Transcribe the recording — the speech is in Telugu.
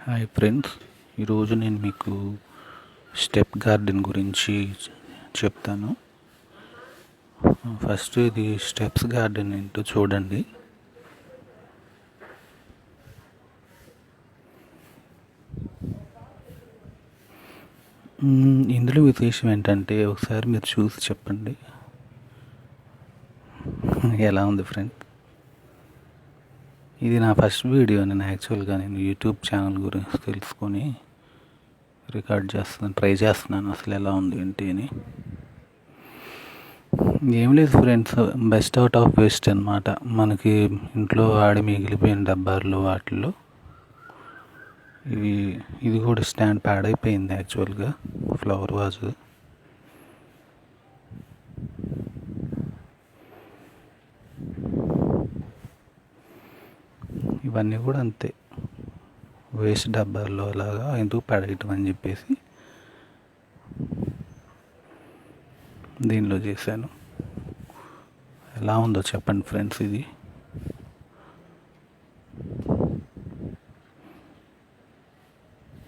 హాయ్ ఫ్రెండ్స్, ఈరోజు నేను మీకు స్టెప్ గార్డెన్ గురించి చెప్తాను. ఫస్ట్ ఇది స్టెప్స్ గార్డెన్ ఏంటో చూడండి. ఇందులో విశేషం ఏంటంటే ఒకసారి మీరు చూసి చెప్పండి ఎలా ఉంది ఫ్రెండ్. ఇది నా ఫస్ట్ వీడియో. నేను యూట్యూబ్ ఛానల్ గురించి తెలుసుకొని ట్రై చేస్తున్నాను అసలు ఎలా ఉంది ఏంటి అని. ఏం లేదు friends, best out of waste అనమాట. మనకి ఇంట్లో ఆడి మిగిలిపోయిన డబ్బాల్లో వాటిల్లో ఇది కూడా స్టాండ్ పాడైపోయింది యాక్చువల్గా, ఫ్లవర్ వాజు. ఇవన్నీ కూడా అంతే, వేస్ట్ డబ్బాల్లో అలాగా ఎందుకు పడేయటం అని చెప్పేసి దీనిలో చేశాను. ఎలా ఉందో చెప్పండి ఫ్రెండ్స్ ఇది.